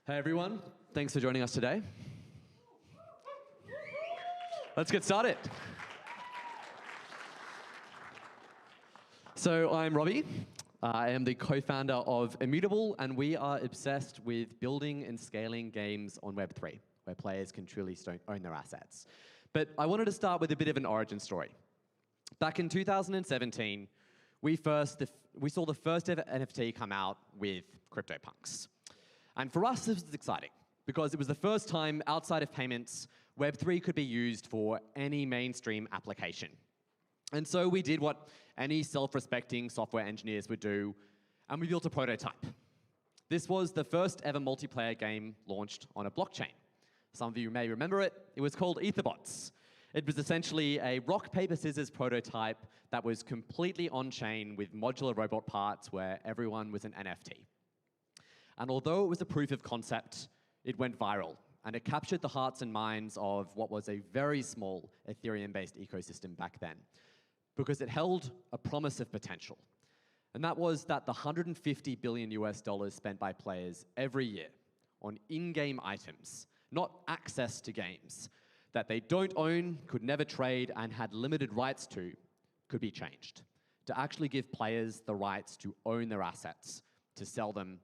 Hey everyone, thanks for joining us today. Let's get started. So I'm Robbie. I am the co-founder of Immutable, and we are obsessed with building and scaling games on Web3, where players can truly own their assets. But I wanted to start with a bit of an origin story. Back in 2017, we saw the first ever NFT come out with CryptoPunks. And for us, this was exciting, because it was the first time outside of payments, Web3 could be used for any mainstream application. And so we did what any self-respecting software engineers would do, and we built a prototype. This was the first ever multiplayer game launched on a blockchain. Some of you may remember it. It was called Etherbots. It was essentially a rock, paper, scissors prototype that was completely on-chain with modular robot parts where everyone was an NFT. And although it was a proof of concept, it went viral, and it captured the hearts and minds of what was a very small Ethereum-based ecosystem back then, because it held a promise of potential. And that was that the $150 billion US spent by players every year on in-game items, not access to games, that they don't own, could never trade, and had limited rights to, could be changed. To actually give players the rights to own their assets, to sell them,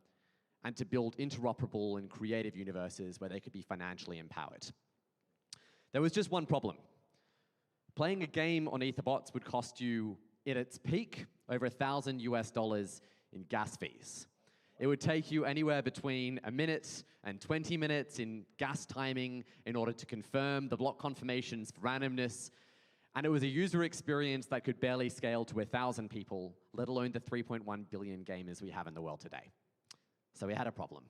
and to build interoperable and creative universes where they could be financially empowered. There was just one problem. Playing a game on Etherbots would cost you, at its peak, over $1,000 US in gas fees. It would take you anywhere between a minute and 20 minutes in gas timing in order to confirm the block confirmations for randomness. And it was a user experience that could barely scale to 1,000 people, let alone the 3.1 billion gamers we have in the world today. So we had a problem.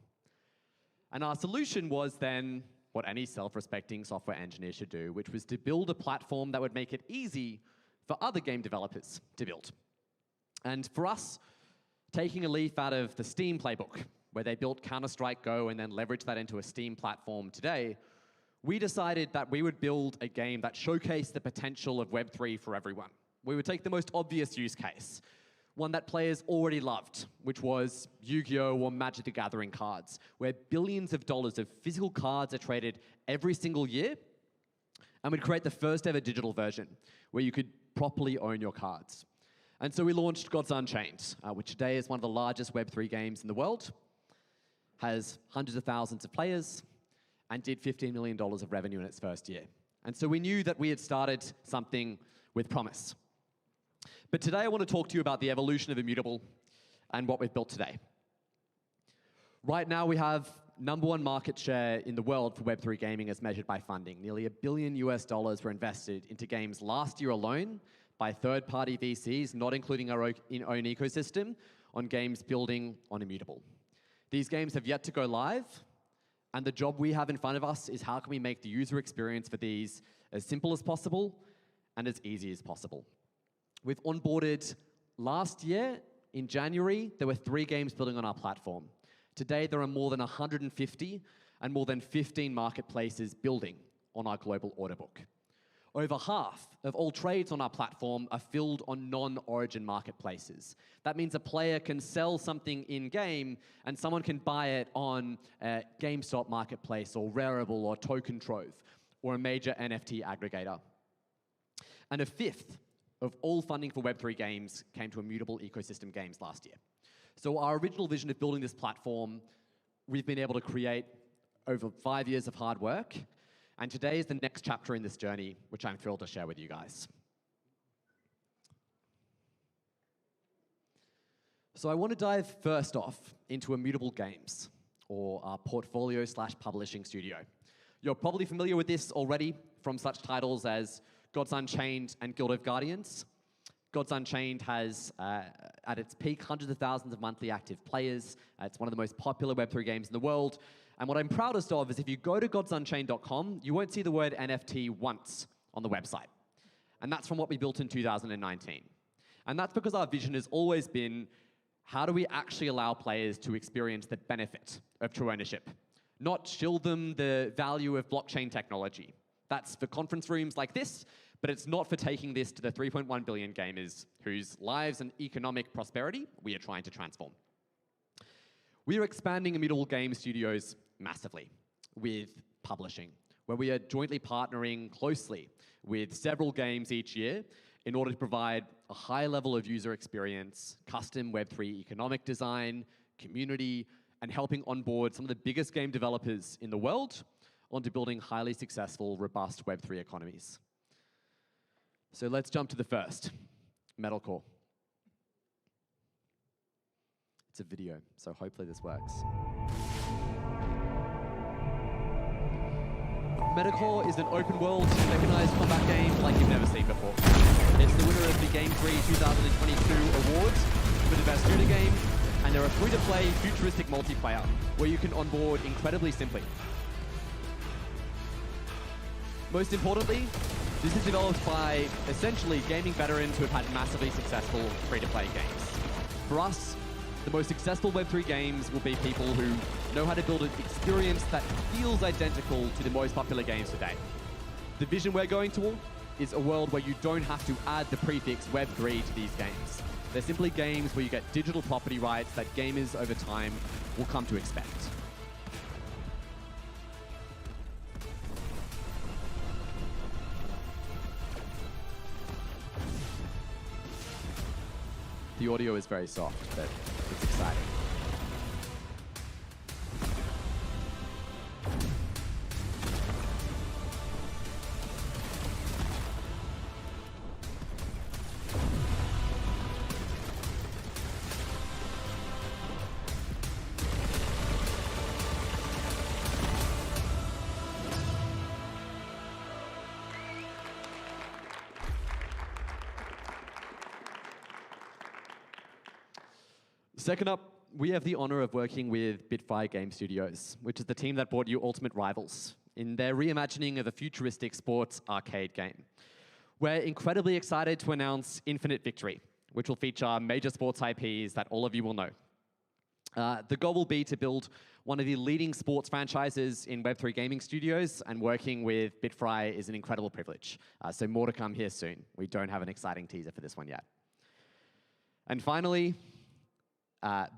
And our solution was then what any self-respecting software engineer should do, which was to build a platform that would make it easy for other game developers to build. And for us, taking a leaf out of the Steam playbook, where they built Counter-Strike Go and then leveraged that into a Steam platform today, we decided that we would build a game that showcased the potential of Web3 for everyone. We would take the most obvious use case, one that players already loved, which was Yu-Gi-Oh! Or Magic the Gathering cards, where billions of dollars of physical cards are traded every single year, and we'd create the first ever digital version, where you could properly own your cards. And so we launched Gods Unchained, which today is one of the largest Web3 games in the world, has hundreds of thousands of players, and did $15 million of revenue in its first year. And so we knew that we had started something with promise. But today I want to talk to you about the evolution of Immutable and what we've built today. Right now we have #1 market share in the world for Web3 gaming as measured by funding. Nearly $1 billion US were invested into games last year alone by third-party VCs, not including our own ecosystem, on games building on Immutable. These games have yet to go live, and the job we have in front of us is how can we make the user experience for these as simple as possible and as easy as possible. We've onboarded last year, in January, there were 3 games building on our platform. Today, there are more than 150 and more than 15 marketplaces building on our global order book. Over half of all trades on our platform are filled on non-origin marketplaces. That means a player can sell something in-game and someone can buy it on a GameStop marketplace or Rarible or Token Trove or a major NFT aggregator. And a fifth of all funding for Web3 games came to Immutable ecosystem games last year. So our original vision of building this platform, we've been able to create over 5 years of hard work, and today is the next chapter in this journey, which I'm thrilled to share with you guys. So I want to dive first off into Immutable Games, or our portfolio/publishing studio. You're probably familiar with this already from such titles as Gods Unchained and Guild of Guardians. Gods Unchained has, at its peak, hundreds of thousands of monthly active players. It's one of the most popular Web3 games in the world. And what I'm proudest of is if you go to godsunchained.com, you won't see the word NFT once on the website. And that's from what we built in 2019. And that's because our vision has always been, how do we actually allow players to experience the benefit of true ownership? Not shield them the value of blockchain technology. That's for conference rooms like this, but it's not for taking this to the 3.1 billion gamers whose lives and economic prosperity we are trying to transform. We are expanding Immutable Game Studios massively with publishing, where we are jointly partnering closely with several games each year in order to provide a high level of user experience, custom Web3 economic design, community, and helping onboard some of the biggest game developers in the world onto building highly successful, robust Web3 economies. So let's jump to the first, Metalcore. It's a video, so hopefully this works. Metalcore is an open-world, mechanized combat game like you've never seen before. It's the winner of the Game 3 2022 awards for the best shooter game, and they're a free-to-play, futuristic multiplayer where you can onboard incredibly simply. Most importantly, this is developed by essentially gaming veterans who have had massively successful free-to-play games. For us, the most successful Web3 games will be people who know how to build an experience that feels identical to the most popular games today. The vision we're going toward is a world where you don't have to add the prefix Web3 to these games. They're simply games where you get digital property rights that gamers over time will come to expect. The audio is very soft, but it's exciting. Second up, we have the honor of working with Bitfire Game Studios, which is the team that brought you Ultimate Rivals in their reimagining of a futuristic sports arcade game. We're incredibly excited to announce Infinite Victory, which will feature major sports IPs that all of you will know. The goal will be to build one of the leading sports franchises in Web3 gaming studios, and working with Bitfire is an incredible privilege. So more to come here soon. We don't have an exciting teaser for this one yet. And finally,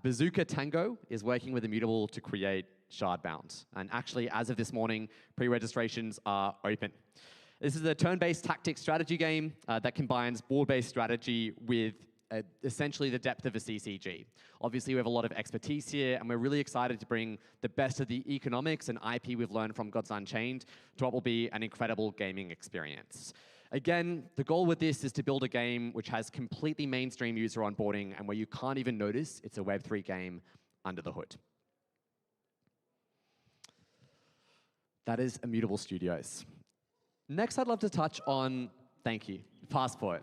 Bazooka Tango is working with Immutable to create Shardbound. And actually, as of this morning, pre-registrations are open. This is a turn-based tactics strategy game that combines board-based strategy with essentially the depth of a CCG. Obviously, we have a lot of expertise here, and we're really excited to bring the best of the economics and IP we've learned from Gods Unchained to what will be an incredible gaming experience. Again, the goal with this is to build a game which has completely mainstream user onboarding and where you can't even notice it's a Web3 game under the hood. That is Immutable Studios. Next, I'd love to touch on, thank you, Passport.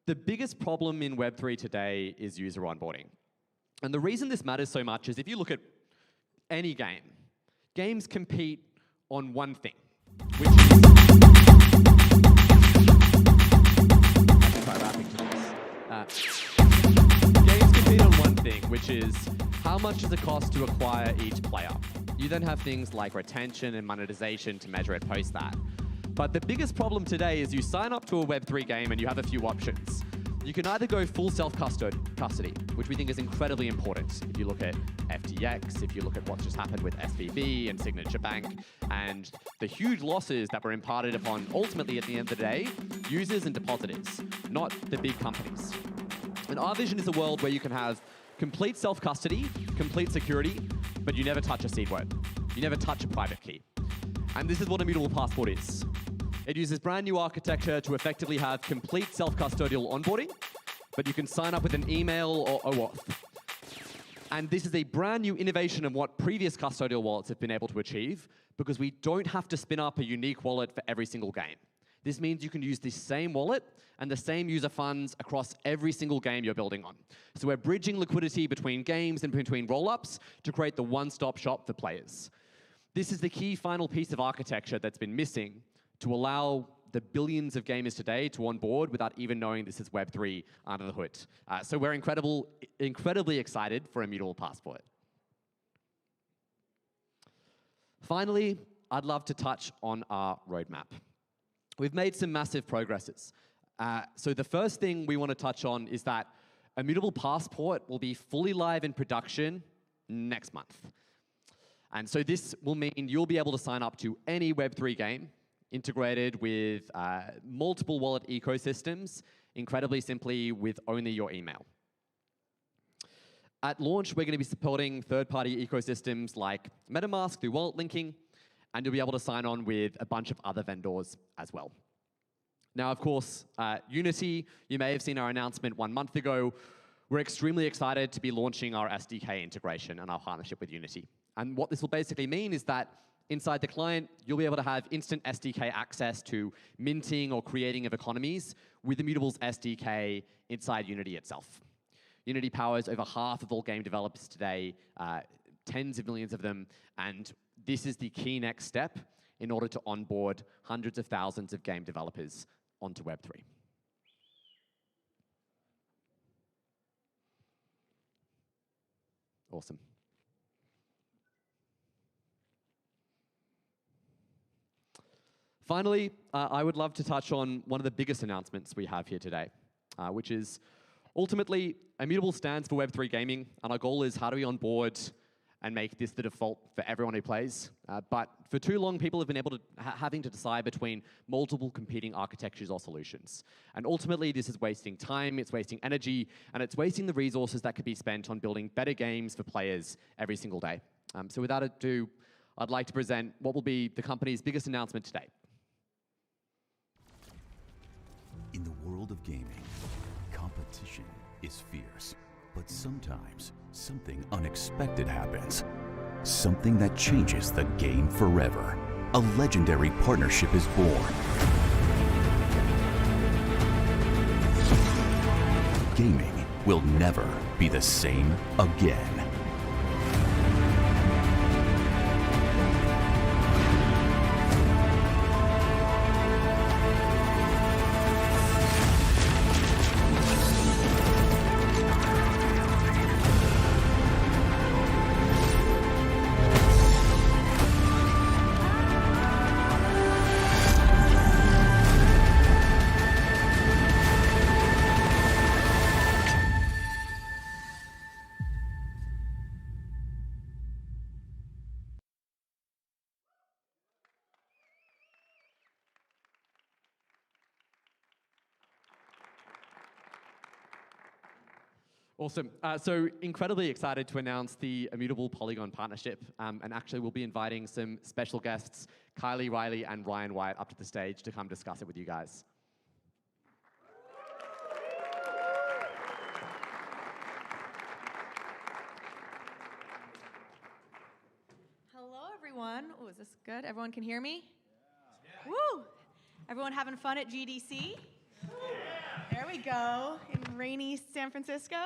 The biggest problem in Web3 today is user onboarding. And the reason this matters so much is if you look at any game, games compete on one thing, which is games compete on one thing, which is how much does it cost to acquire each player? You then have things like retention and monetization to measure it post that. But the biggest problem today is you sign up to a Web3 game and you have a few options. You can either go full self-custody, which we think is incredibly important. If you look at FTX, if you look at what's just happened with SVB and Signature Bank, and the huge losses that were imparted upon, ultimately, at the end of the day, users and depositors, not the big companies. And our vision is a world where you can have complete self-custody, complete security, but you never touch a seed word. You never touch a private key. And this is what Immutable Passport is. It uses brand new architecture to effectively have complete self-custodial onboarding, but you can sign up with an email or OAuth. And this is a brand new innovation of what previous custodial wallets have been able to achieve, because we don't have to spin up a unique wallet for every single game. This means you can use the same wallet and the same user funds across every single game you're building on. So we're bridging liquidity between games and between rollups to create the one-stop shop for players. This is the key final piece of architecture that's been missing to allow the billions of gamers today to onboard without even knowing this is Web3 under the hood. So we're incredibly excited for Immutable Passport. Finally, I'd love to touch on our roadmap. We've made some massive progresses. So the first thing we want to touch on is that Immutable Passport will be fully live in production next month. And so this will mean you'll be able to sign up to any Web3 game integrated with multiple wallet ecosystems, incredibly simply with only your email. At launch, we're going to be supporting third-party ecosystems like MetaMask through wallet linking, and you'll be able to sign on with a bunch of other vendors as well. Now, of course, Unity, you may have seen our announcement 1 month ago. We're extremely excited to be launching our SDK integration and our partnership with Unity. And what this will basically mean is that inside the client, you'll be able to have instant SDK access to minting or creating of economies with Immutable's SDK inside Unity itself. Unity powers over half of all game developers today, tens of millions of them, and this is the key next step in order to onboard hundreds of thousands of game developers onto Web3. Awesome. Finally, I would love to touch on one of the biggest announcements we have here today, which is ultimately, Immutable stands for Web3 gaming, and our goal is how do we onboard and make this the default for everyone who plays. But for too long, people have been able to having to decide between multiple competing architectures or solutions. And ultimately, this is wasting time, it's wasting energy, and it's wasting the resources that could be spent on building better games for players every single day. So without ado, I'd like to present what will be the company's biggest announcement today. In the world of gaming, competition is fierce, but sometimes something unexpected happens. Something that changes the game forever. A legendary partnership is born. Gaming will never be the same again. Awesome. So incredibly excited to announce the Immutable Polygon partnership. And actually, we'll be inviting some special guests, Kylie Riley and Ryan White, up to the stage to come discuss it with you guys. Hello, everyone. Oh, is this good? Everyone can hear me? Yeah. Woo! Everyone having fun at GDC? Yeah. There we go, in rainy San Francisco.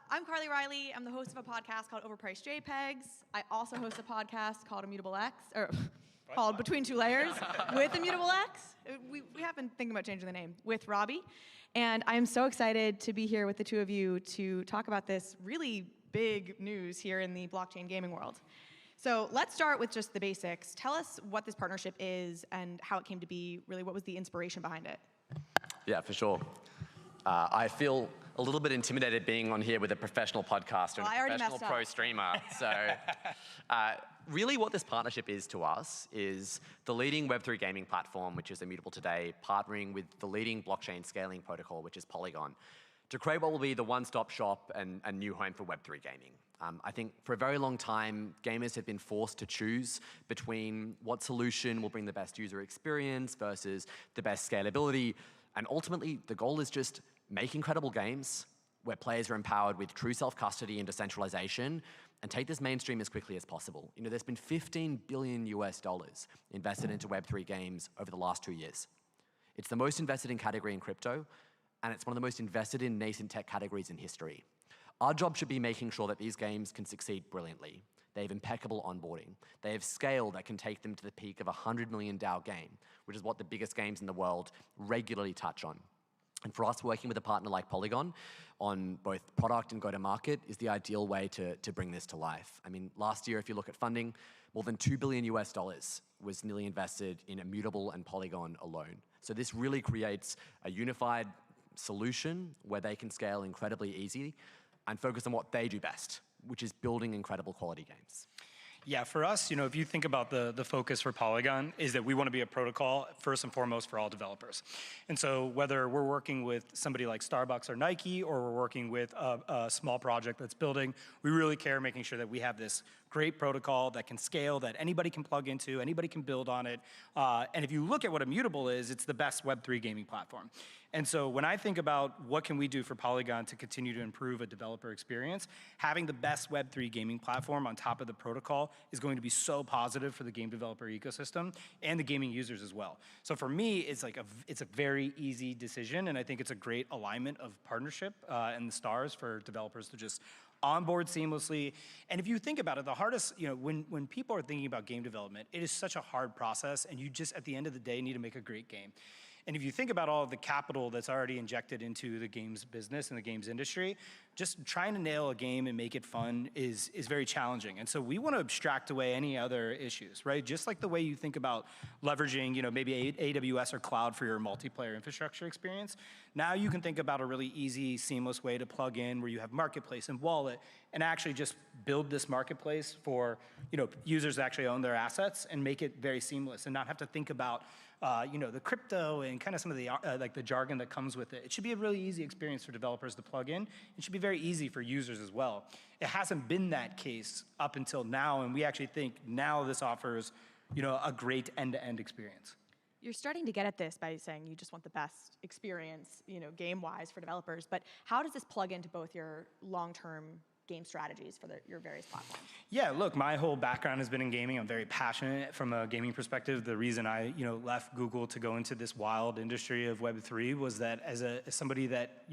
I'm Carly Riley. I'm the host of a podcast called Overpriced JPEGs. I also host a podcast called Immutable X, or called Between Two Layers with Immutable X. We have been thinking about changing the name with Robbie. And I'm so excited to be here with the two of you to talk about this really big news here in the blockchain gaming world. So let's start with just the basics. Tell us what this partnership is and how it came to be. Really, what was the inspiration behind it? Yeah, for sure. I feel a little bit intimidated being on here with a professional podcaster and a professional pro streamer. So really what this partnership is to us is the leading Web3 gaming platform, which is Immutable today, partnering with the leading blockchain scaling protocol, which is Polygon, to create what will be the one-stop shop and a new home for Web3 gaming. I think for a very long time, gamers have been forced to choose between what solution will bring the best user experience versus the best scalability. And ultimately, the goal is just make incredible games where players are empowered with true self-custody and decentralization and take this mainstream as quickly as possible. You know, there's been $15 billion invested into Web3 games over the last 2 years. It's the most invested in category in crypto, and it's one of the most invested in nascent tech categories in history. Our job should be making sure that these games can succeed brilliantly. They have impeccable onboarding. They have scale that can take them to the peak of a 100 million DAU game, which is what the biggest games in the world regularly touch on. And for us, working with a partner like Polygon on both product and go-to-market is the ideal way to bring this to life. I mean, last year, if you look at funding, more than $2 billion was nearly invested in Immutable and Polygon alone. So this really creates a unified solution where they can scale incredibly easy and focus on what they do best, which is building incredible quality games. Yeah, for us, if you think about the focus for Polygon is that we want to be a protocol first and foremost for all developers. And so whether we're working with somebody like Starbucks or Nike, or we're working with a small project that's building, we really care making sure that we have this great protocol that can scale, that anybody can plug into, anybody can build on it. And if you look at what Immutable is, it's the best Web3 gaming platform. And so when I think about what can we do for Polygon to continue to improve a developer experience, having the best Web3 gaming platform on top of the protocol is going to be so positive for the game developer ecosystem and the gaming users as well. So for me, it's a very easy decision, and I think it's a great alignment of partnership and the stars for developers to just onboard seamlessly. And if you think about it, the hardest, when people are thinking about game development, it is such a hard process, and you just, at the end of the day, need to make a great game. And if you think about all of the capital that's already injected into the games business and the games industry, just trying to nail a game and make it fun is very challenging. And so we want to abstract away any other issues, right? Just like the way you think about leveraging, maybe AWS or cloud for your multiplayer infrastructure experience. Now you can think about a really easy, seamless way to plug in where you have marketplace and wallet and actually just build this marketplace for, users that actually own their assets and make it very seamless and not have to think about the crypto and kind of some of the the jargon that comes with it. It should be a really easy experience for developers to plug in. It should be very easy for users as well. It hasn't been that case up until now, and we actually think now this offers, a great end-to-end experience. You're starting to get at this by saying you just want the best experience, game-wise for developers. But how does this plug into both your long-term game strategies for your various platforms? Yeah, look, my whole background has been in gaming. I'm very passionate from a gaming perspective. The reason I, left Google to go into this wild industry of Web3 was that as somebody that,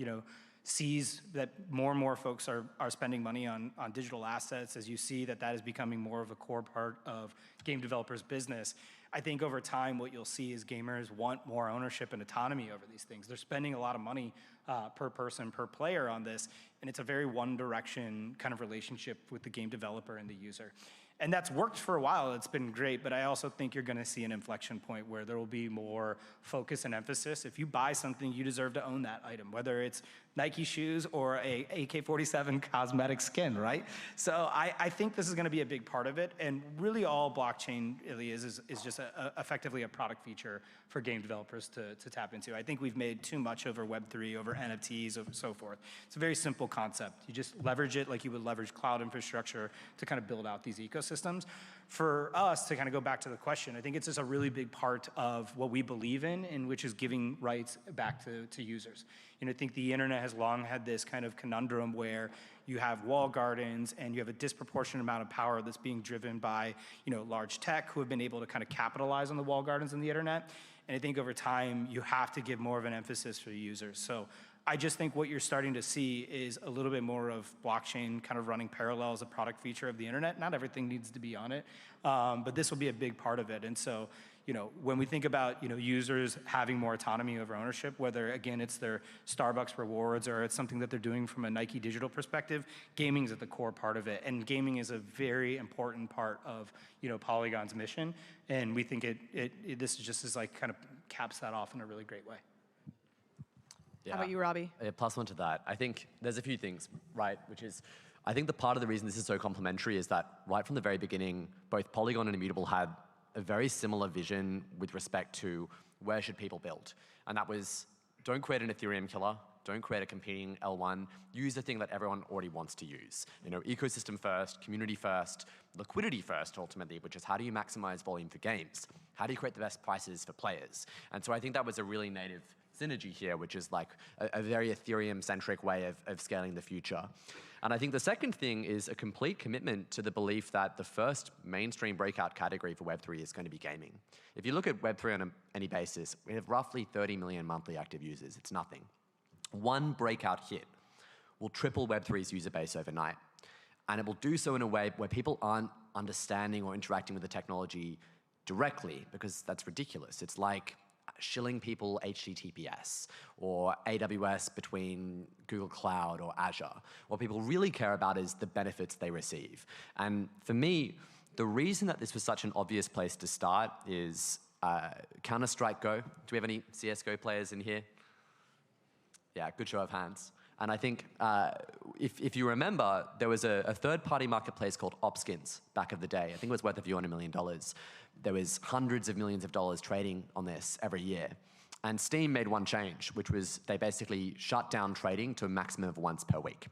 sees that more and more folks are spending money on digital assets, as you see that is becoming more of a core part of game developers' business. I think over time what you'll see is gamers want more ownership and autonomy over these things. They're spending a lot of money per person, per player on this, and it's a very one-direction kind of relationship with the game developer and the user. And that's worked for a while, it's been great, but I also think you're gonna see an inflection point where there will be more focus and emphasis. If you buy something, you deserve to own that item, whether it's Nike shoes or a AK-47 cosmetic skin, right? So I think this is gonna be a big part of it, and really all blockchain really is just effectively a product feature for game developers to tap into. I think we've made too much over Web3, over NFTs, over so forth. It's a very simple concept. You just leverage it like you would leverage cloud infrastructure to kind of build out these ecosystems. For us, to kind of go back to the question, I think it's just a really big part of what we believe in which is giving rights back to users. I think the internet has long had this kind of conundrum where you have walled gardens and you have a disproportionate amount of power that's being driven by, large tech who have been able to kind of capitalize on the walled gardens on the internet. And I think over time, you have to give more of an emphasis for the users. So I just think what you're starting to see is a little bit more of blockchain kind of running parallel as a product feature of the internet. Not everything needs to be on it, but this will be a big part of it. And so, when we think about, users having more autonomy over ownership, whether, again, it's their Starbucks rewards or it's something that they're doing from a Nike digital perspective, gaming is at the core part of it. And gaming is a very important part of, Polygon's mission. And we think this is like kind of caps that off in a really great way. Yeah. How about you, Robbie? Yeah, plus one to that. I think there's a few things, right? Which is, I think the part of the reason this is so complementary is that right from the very beginning, both Polygon and Immutable had a very similar vision with respect to where should people build. And that was, don't create an Ethereum killer, don't create a competing L1, use the thing that everyone already wants to use. Ecosystem first, community first, liquidity first ultimately, which is how do you maximize volume for games? How do you create the best prices for players? And so I think that was a really native synergy here, which is like a very Ethereum-centric way of scaling the future. And I think the second thing is a complete commitment to the belief that the first mainstream breakout category for Web3 is going to be gaming. If you look at Web3 on any basis, we have roughly 30 million monthly active users. It's nothing. One breakout hit will triple Web3's user base overnight. And it will do so in a way where people aren't understanding or interacting with the technology directly, because that's ridiculous. It's like shilling people HTTPS or AWS between Google Cloud or Azure. What people really care about is the benefits they receive. And for me, the reason that this was such an obvious place to start is Counter-Strike Go. Do we have any CSGO players in here? Yeah, good show of hands. And I think if you remember, there was a third-party marketplace called Opskins back of the day. I think it was worth a few $100 million. There was hundreds of millions of dollars trading on this every year. And Steam made one change, which was they basically shut down trading to a maximum of once per week.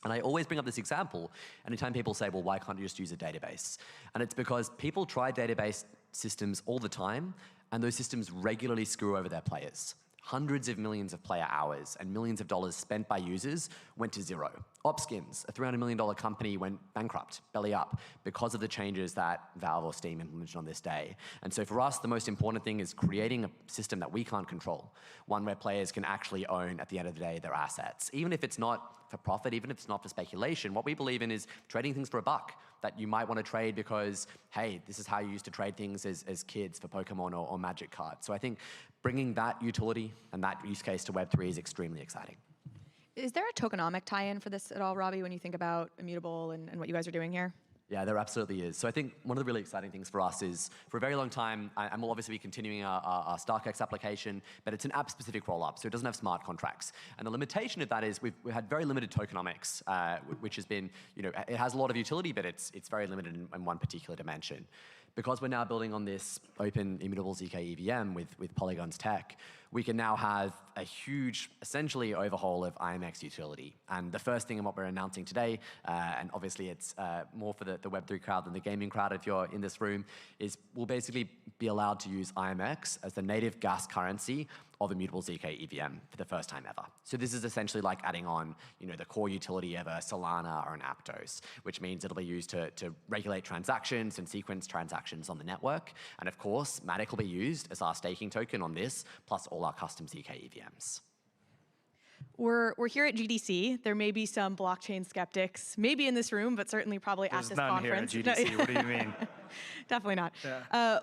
And I always bring up this example anytime people say, well, why can't you just use a database? And it's because people try database systems all the time, and those systems regularly screw over their players. Hundreds of millions of player hours and millions of dollars spent by users went to zero. Opskins, a $300 million company, went bankrupt, belly up, because of the changes that Valve or Steam implemented on this day. And so for us, the most important thing is creating a system that we can't control, one where players can actually own, at the end of the day, their assets. Even if it's not for profit, even if it's not for speculation, what we believe in is trading things for a buck that you might want to trade because, hey, this is how you used to trade things as kids for Pokemon or Magic cards. So I think bringing that utility and that use case to Web3 is extremely exciting. Is there a tokenomic tie-in for this at all, Robbie, when you think about Immutable and what you guys are doing here? Yeah, there absolutely is. So I think one of the really exciting things for us is, for a very long time, and we'll obviously be continuing our StarkX application, but it's an app-specific roll-up, so it doesn't have smart contracts. And the limitation of that is we've had very limited tokenomics, which has been, it has a lot of utility, but it's very limited in one particular dimension. Because we're now building on this open immutable ZK EVM with Polygon's tech, we can now have a huge, essentially, overhaul of IMX utility. And the first thing in what we're announcing today, and obviously it's more for the Web3 crowd than the gaming crowd if you're in this room, is we'll basically be allowed to use IMX as the native gas currency of immutable ZK EVM for the first time ever. So this is essentially like adding on, the core utility of a Solana or an Aptos, which means it'll be used to regulate transactions and sequence transactions on the network. And of course, Matic will be used as our staking token on this, plus all our custom ZK EVMs. We're here at GDC. There may be some blockchain skeptics, maybe in this room, but certainly probably at this conference. There's none here at GDC. What do you mean? Definitely not. Yeah.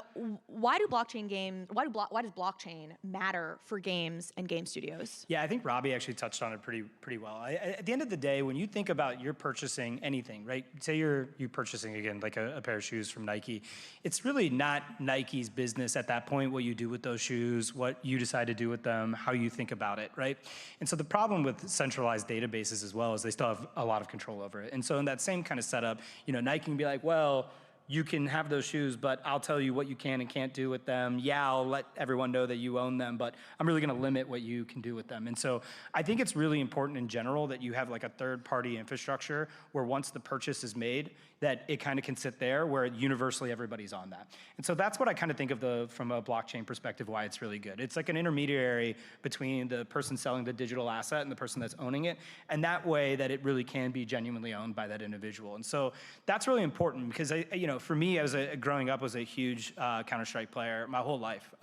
Why does blockchain matter for games and game studios? Yeah, I think Robbie actually touched on it pretty well. At the end of the day, when you think about you're purchasing anything, right? Say you're purchasing, again, like a pair of shoes from Nike. It's really not Nike's business at that point, what you do with those shoes, what you decide to do with them, how you think about it, right? And so the problem with centralized databases as well is they still have a lot of control over it. And so in that same kind of setup, Nike can be like, well, you can have those shoes, but I'll tell you what you can and can't do with them. Yeah, I'll let everyone know that you own them, but I'm really gonna limit what you can do with them. And so I think it's really important in general that you have like a third-party infrastructure where once the purchase is made, that it kind of can sit there where universally everybody's on that. And so that's what I kind of think of from a blockchain perspective, why it's really good. It's like an intermediary between the person selling the digital asset and the person that's owning it, and that way that it really can be genuinely owned by that individual. And so that's really important because, for me, growing up, I was a huge Counter-Strike player my whole life,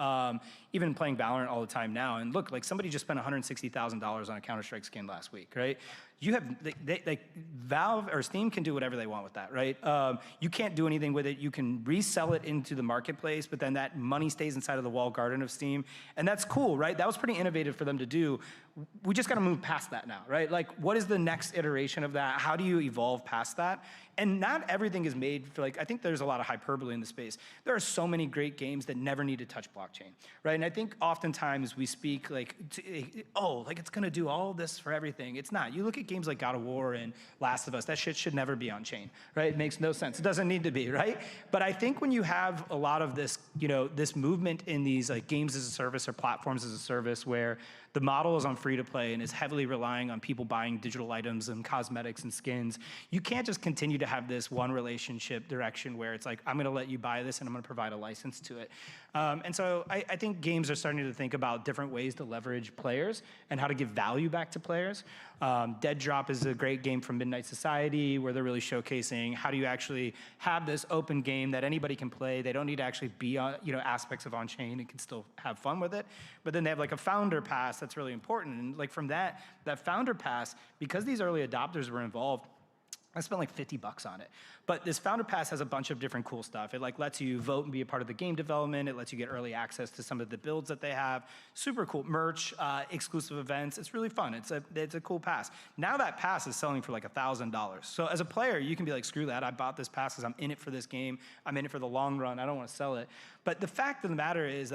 even playing Valorant all the time now. And look, like somebody just spent $160,000 on a Counter-Strike skin last week, right? You have, Valve or Steam can do whatever they want with that, right? You can't do anything with it. You can resell it into the marketplace, but then that money stays inside of the walled garden of Steam. And that's cool, right? That was pretty innovative for them to do. We just got to move past that now, right? Like, what is the next iteration of that? How do you evolve past that? And not everything is made for, I think there's a lot of hyperbole in the space. There are so many great games that never need to touch blockchain, right? And I think oftentimes we speak it's going to do all this for everything. It's not. You look at games like God of War and Last of Us, that shit should never be on chain, right? It makes no sense. It doesn't need to be, right? But I think when you have a lot of this, this movement in these games as a service or platforms as a service where the model is on free to play and is heavily relying on people buying digital items and cosmetics and skins, you can't just continue to have this one relationship direction where it's like, I'm gonna let you buy this and I'm gonna provide a license to it. And so I think games are starting to think about different ways to leverage players and how to give value back to players. Dead Drop is a great game from Midnight Society where they're really showcasing how do you actually have this open game that anybody can play. They don't need to actually be on, aspects of on-chain and can still have fun with it. But then they have like a founder pass that's really important. And from that founder pass, because these early adopters were involved, I spent like $50 on it. But this Founder Pass has a bunch of different cool stuff. It lets you vote and be a part of the game development. It lets you get early access to some of the builds that they have. Super cool merch, exclusive events. It's really fun. It's a cool pass. Now that pass is selling for like $1,000. So as a player, you can be like, screw that. I bought this pass because I'm in it for this game. I'm in it for the long run. I don't want to sell it. But the fact of the matter is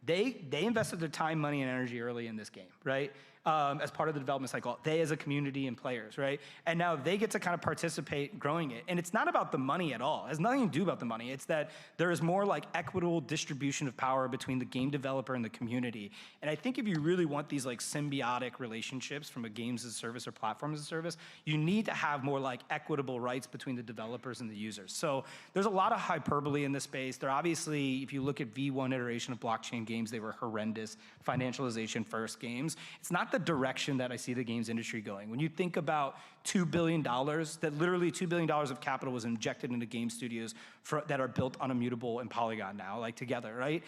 they invested their time, money, and energy early in this game, right? as part of the development cycle. They as a community and players, right? And now they get to kind of participate growing it. And it's not about the money at all. It has nothing to do about the money. It's that there is more like equitable distribution of power between the game developer and the community. And I think if you really want these like symbiotic relationships from a games as a service or platform as a service, you need to have more like equitable rights between the developers and the users. So there's a lot of hyperbole in this space. There obviously, if you look at V1 iteration of blockchain games, they were horrendous, financialization first games. It's not the direction that I see the games industry going. When you think about $2 billion, that literally $2 billion of capital was injected into game studios that are built on Immutable and Polygon now, like together, right?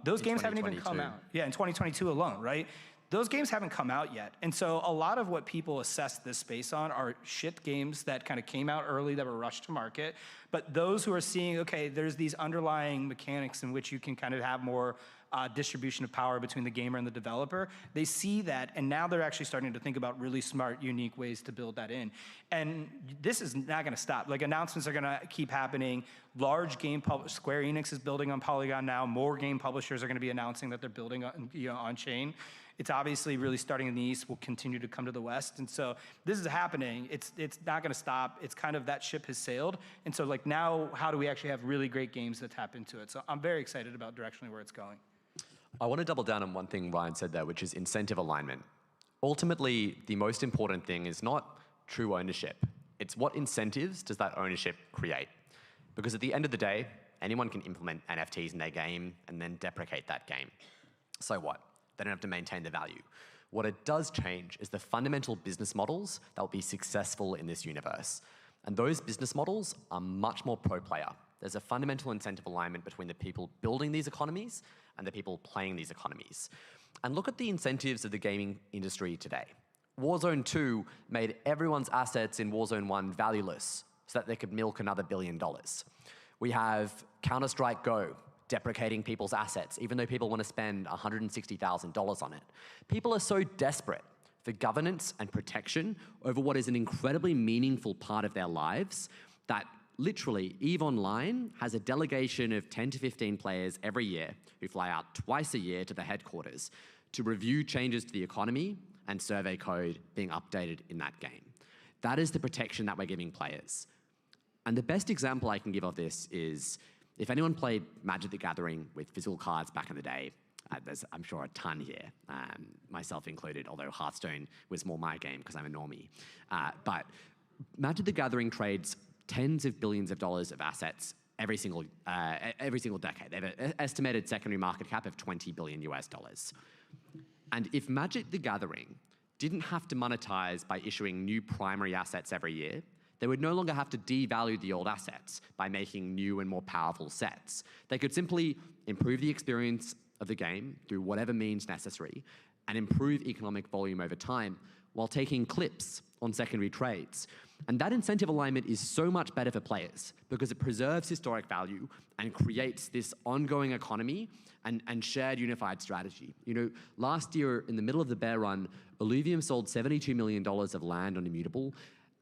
Those games haven't even come out. Yeah, in 2022 alone, right? Those games haven't come out yet. And so a lot of what people assess this space on are shit games that kind of came out early that were rushed to market. But those who are seeing, okay, there's these underlying mechanics in which you can kind of have more distribution of power between the gamer and the developer, they see that, and now they're actually starting to think about really smart, unique ways to build that in. And this is not gonna stop. Like, announcements are gonna keep happening. Large game Square Enix is building on Polygon now. More game publishers are gonna be announcing that they're building on, on chain. It's obviously really starting in the East, will continue to come to the West. And so this is happening. It's not gonna stop. It's kind of that ship has sailed. And so like now, how do we actually have really great games that tap into it? So I'm very excited about directionally where it's going. I want to double down on one thing Ryan said there, which is incentive alignment. Ultimately, the most important thing is not true ownership. It's what incentives does that ownership create? Because at the end of the day, anyone can implement NFTs in their game and then deprecate that game. So what? They don't have to maintain the value. What it does change is the fundamental business models that will be successful in this universe. And those business models are much more pro-player. There's a fundamental incentive alignment between the people building these economies and the people playing these economies. And look at the incentives of the gaming industry today. Warzone 2 made everyone's assets in Warzone 1 valueless so that they could milk another $1 billion. We have Counter-Strike Go deprecating people's assets, even though people want to spend $160,000 on it. People are so desperate for governance and protection over what is an incredibly meaningful part of their lives that literally, EVE Online has a delegation of 10 to 15 players every year who fly out twice a year to the headquarters to review changes to the economy and survey code being updated in that game. That is the protection that we're giving players. And the best example I can give of this is, if anyone played Magic the Gathering with physical cards back in the day, there's, I'm sure, a ton here, myself included, although Hearthstone was more my game because I'm a normie. But Magic the Gathering trades tens of billions of dollars of assets every single decade. They have an estimated secondary market cap of $20 billion US. And if Magic the Gathering didn't have to monetize by issuing new primary assets every year, they would no longer have to devalue the old assets by making new and more powerful sets. They could simply improve the experience of the game through whatever means necessary and improve economic volume over time while taking clips on secondary trades. And that incentive alignment is so much better for players because it preserves historic value and creates this ongoing economy and shared unified strategy. You know, last year in the middle of the bear run, Illuvium sold $72 million of land on Immutable,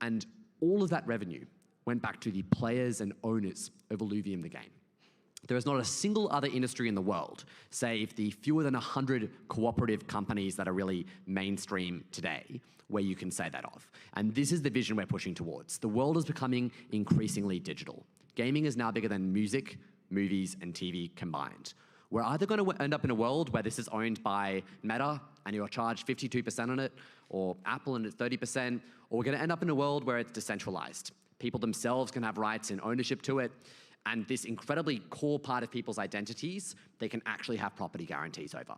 and all of that revenue went back to the players and owners of Illuvium the game. There is not a single other industry in the world, save the fewer than 100 cooperative companies that are really mainstream today, where you can say that of. And this is the vision we're pushing towards. The world is becoming increasingly digital. Gaming is now bigger than music, movies, and TV combined. We're either going to end up in a world where this is owned by Meta and you're charged 52% on it, or Apple and it's 30%, or we're going to end up in a world where it's decentralized. People themselves can have rights and ownership to it, and this incredibly core part of people's identities, they can actually have property guarantees over.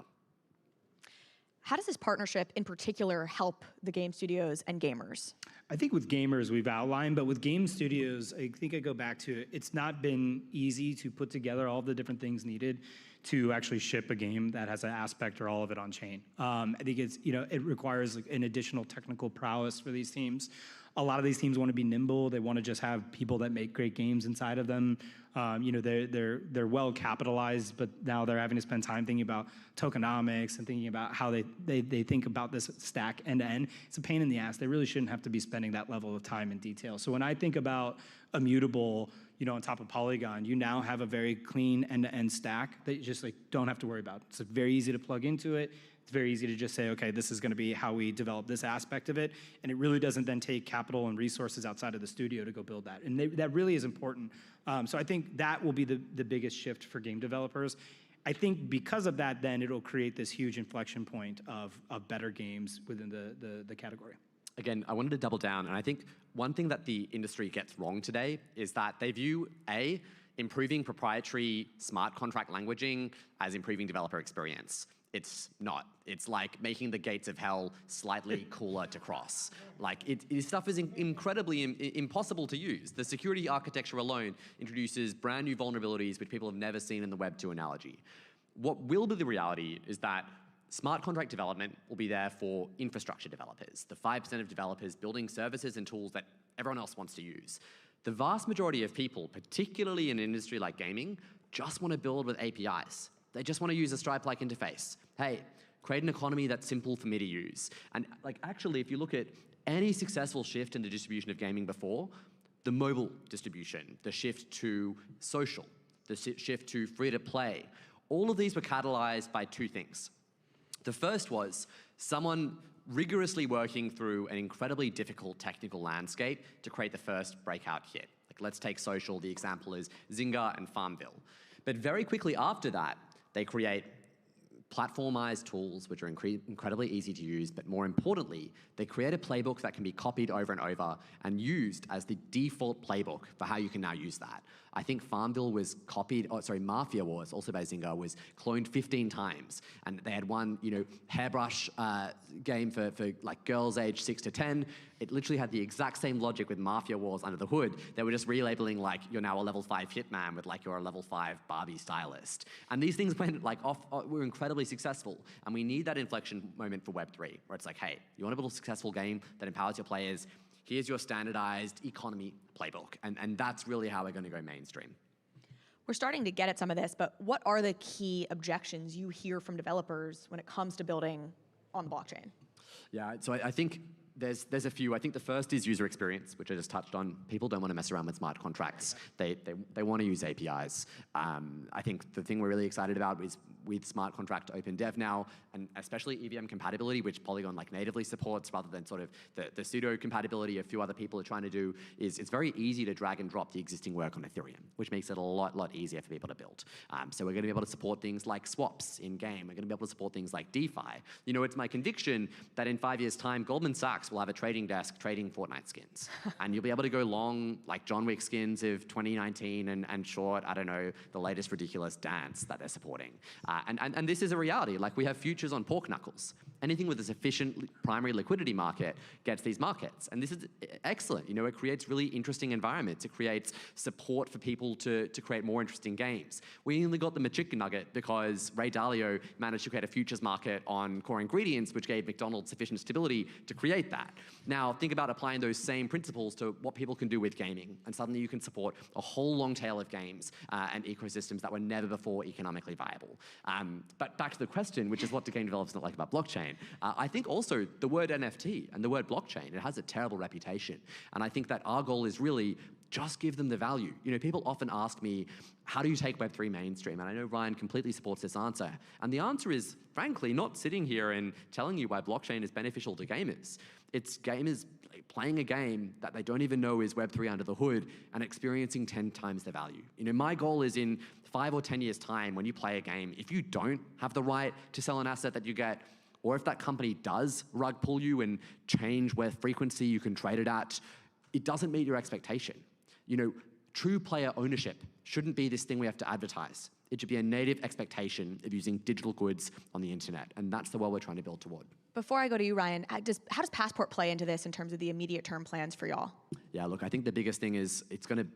How does this partnership in particular help the game studios and gamers? I think with gamers we've outlined, but with game studios, I think I go back to it's not been easy to put together all the different things needed to actually ship a game that has an aspect or all of it on chain. I think it's, it requires like an additional technical prowess for these teams. A lot of these teams want to be nimble. They want to just have people that make great games inside of them. They're well capitalized, but now they're having to spend time thinking about tokenomics and thinking about how they think about this stack end to end. It's a pain in the ass. They really shouldn't have to be spending that level of time and detail. So when I think about Immutable, on top of Polygon, you now have a very clean end-to-end stack that you just don't have to worry about. It's very easy to plug into it. It's very easy to just say, okay, this is going to be how we develop this aspect of it, and it really doesn't then take capital and resources outside of the studio to go build that. And that really is important. So I think that will be the biggest shift for game developers. I think because of that, then it'll create this huge inflection point of better games within the category. Again, I wanted to double down, and I think one thing that the industry gets wrong today is that they view improving proprietary smart contract languaging as improving developer experience. It's not. It's like making the gates of hell slightly cooler to cross. This stuff is incredibly impossible to use. The security architecture alone introduces brand new vulnerabilities which people have never seen in the Web 2 analogy. What will be the reality is that smart contract development will be there for infrastructure developers, the 5% of developers building services and tools that everyone else wants to use. The vast majority of people, particularly in an industry like gaming, just want to build with APIs. They just want to use a Stripe-like interface. Hey, create an economy that's simple for me to use. And actually, if you look at any successful shift in the distribution of gaming before, the mobile distribution, the shift to social, the shift to free-to-play, all of these were catalyzed by two things. The first was someone rigorously working through an incredibly difficult technical landscape to create the first breakout hit. Let's take social, the example is Zynga and Farmville. But very quickly after that, they create platformized tools which are incredibly easy to use, but more importantly, they create a playbook that can be copied over and over and used as the default playbook for how you can now use that. I think Farmville was copied, Mafia Wars, also by Zynga, was cloned 15 times. And they had one, hairbrush game for girls aged 6 to 10. It literally had the exact same logic with Mafia Wars under the hood. They were just relabeling you're now a level 5 hitman with you're a level 5 Barbie stylist. And these things went were incredibly successful. And we need that inflection moment for Web3, where it's hey, you want to build a successful game that empowers your players, here's your standardized economy playbook. And that's really how we're going to go mainstream. We're starting to get at some of this, but what are the key objections you hear from developers when it comes to building on the blockchain? Yeah, so I think there's a few. I think the first is user experience, which I just touched on. People don't want to mess around with smart contracts. They want to use APIs. I think the thing we're really excited about is with smart contract open dev now, and especially EVM compatibility, which Polygon natively supports rather than sort of the pseudo compatibility a few other people are trying to do, is it's very easy to drag and drop the existing work on Ethereum, which makes it a lot easier for people to build. So we're going to be able to support things like swaps in game. We're going to be able to support things like DeFi. It's my conviction that in 5 years' time, Goldman Sachs will have a trading desk trading Fortnite skins. And you'll be able to go long, John Wick skins of 2019 and short, I don't know, the latest ridiculous dance that they're supporting. And this is a reality. We have futures on pork knuckles. Anything with a sufficient primary liquidity market gets these markets. And this is excellent. It creates really interesting environments. It creates support for people to create more interesting games. We only got the McChicken nugget because Ray Dalio managed to create a futures market on core ingredients, which gave McDonald's sufficient stability to create that. Now, think about applying those same principles to what people can do with gaming. And suddenly you can support a whole long tail of games and ecosystems that were never before economically viable. But back to the question, which is what do game developers not like about blockchain? I think also the word NFT and the word blockchain, it has a terrible reputation. And I think that our goal is really just give them the value. People often ask me, how do you take Web3 mainstream? And I know Ryan completely supports this answer. And the answer is, frankly, not sitting here and telling you why blockchain is beneficial to gamers. It's gamers playing a game that they don't even know is Web3 under the hood and experiencing 10 times the value. My goal is in 5 or 10 years' time, when you play a game, if you don't have the right to sell an asset that you get, or if that company does rug pull you and change where frequency you can trade it at, it doesn't meet your expectation. True player ownership shouldn't be this thing we have to advertise. It should be a native expectation of using digital goods on the internet, and that's the world we're trying to build toward. Before I go to you, Ryan, how does Passport play into this in terms of the immediate term plans for y'all? Yeah, look, I think the biggest thing is it's going to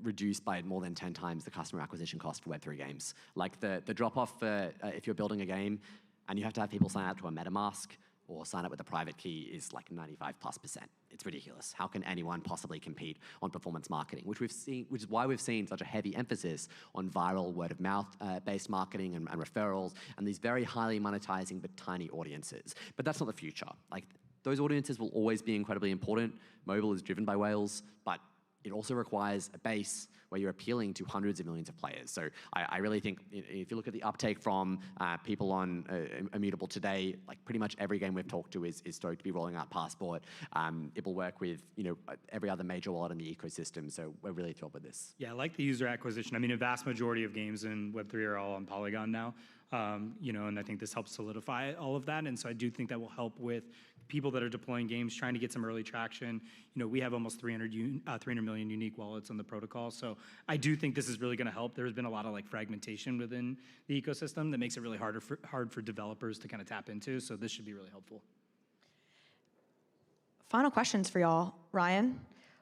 reduce by more than 10 times the customer acquisition cost for Web3 games. The drop-off for if you're building a game and you have to have people sign up to a MetaMask, or sign up with a private key is like 95+%. It's ridiculous. How can anyone possibly compete on performance marketing, which is why we've seen such a heavy emphasis on viral word of mouth based marketing and referrals and these very highly monetizing but tiny audiences. But that's not the future. Like, those audiences will always be incredibly important. Mobile is driven by whales, but it also requires a base where you're appealing to hundreds of millions of players. So I really think if you look at the uptake from people on Immutable today, like pretty much every game we've talked to is stoked to be rolling out Passport. It will work with every other major wallet in the ecosystem. So we're really thrilled with this. Yeah, I like the user acquisition. I mean, a vast majority of games in Web3 are all on Polygon now. And I think this helps solidify all of that. And so I do think that will help with people that are deploying games, trying to get some early traction. We have almost 300 million unique wallets on the protocol. So I do think this is really going to help. There's been a lot of fragmentation within the ecosystem that makes it really hard for developers to kind of tap into. So this should be really helpful. Final questions for y'all. Ryan,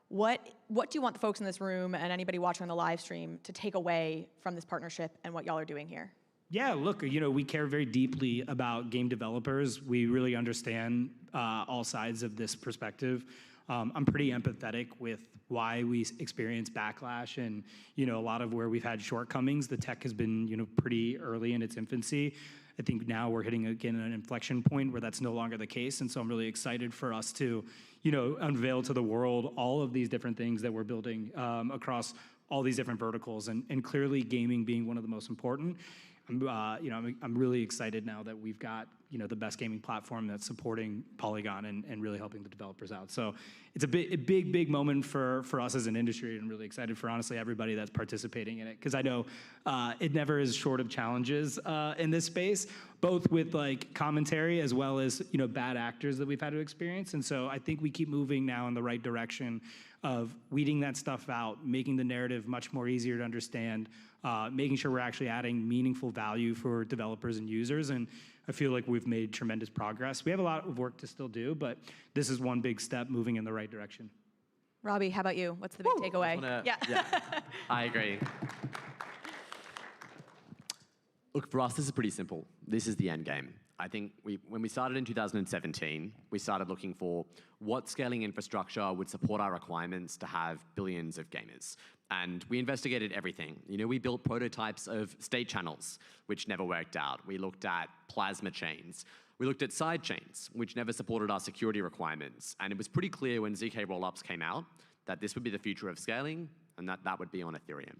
what do you want the folks in this room and anybody watching on the live stream to take away from this partnership and what y'all are doing here? Yeah, look, we care very deeply about game developers. We really understand all sides of this perspective. I'm pretty empathetic with why we experience backlash and, a lot of where we've had shortcomings. The tech has been, pretty early in its infancy. I think now we're hitting, again, an inflection point where that's no longer the case. And so I'm really excited for us to, unveil to the world all of these different things that we're building across all these different verticals, and clearly gaming being one of the most important. I'm really excited now that we've got the best gaming platform that's supporting Polygon and really helping the developers out. So it's a big moment for us as an industry, and really excited for honestly everybody that's participating in it, because I know it never is short of challenges in this space, both with commentary as well as bad actors that we've had to experience. And so I think we keep moving now in the right direction of weeding that stuff out, making the narrative much more easier to understand, making sure we're actually adding meaningful value for developers and users. And I feel like we've made tremendous progress. We have a lot of work to still do, but this is one big step moving in the right direction. Robbie, how about you? What's the big takeaway? Yeah, I agree. Look, for us, this is pretty simple. This is the end game. I think when we started in 2017, we started looking for what scaling infrastructure would support our requirements to have billions of gamers. And we investigated everything. We built prototypes of state channels, which never worked out. We looked at plasma chains. We looked at side chains, which never supported our security requirements. And it was pretty clear when ZK rollups came out that this would be the future of scaling, and that would be on Ethereum.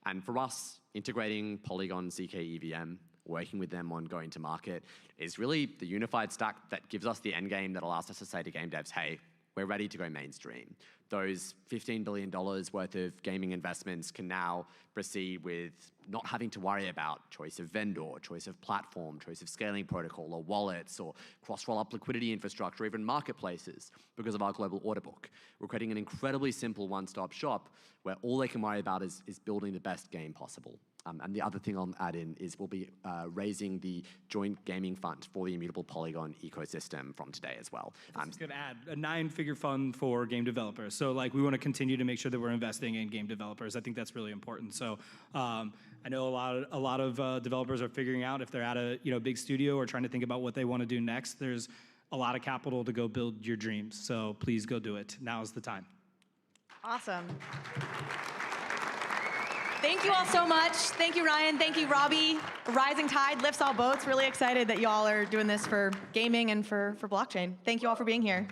And for us, integrating Polygon ZK EVM, working with them on going to market, is really the unified stack that gives us the end game that allows us to say to game devs, hey, we're ready to go mainstream. Those $15 billion worth of gaming investments can now proceed with not having to worry about choice of vendor, choice of platform, choice of scaling protocol, or wallets, or cross-roll-up liquidity infrastructure, or even marketplaces, because of our global order book. We're creating an incredibly simple one-stop shop where all they can worry about is building the best game possible. And the other thing I'll add in is we'll be raising the joint gaming fund for the Immutable Polygon ecosystem from today as well. That's a good add, a 9-figure fund for game developers. So we want to continue to make sure that we're investing in game developers. I think that's really important. So I know a lot of developers are figuring out if they're at a big studio or trying to think about what they want to do next. There's a lot of capital to go build your dreams. So please go do it. Now is the time. Awesome. Thank you all so much. Thank you, Ryan. Thank you, Robbie. Rising tide lifts all boats. Really excited that y'all are doing this for gaming and for blockchain. Thank you all for being here.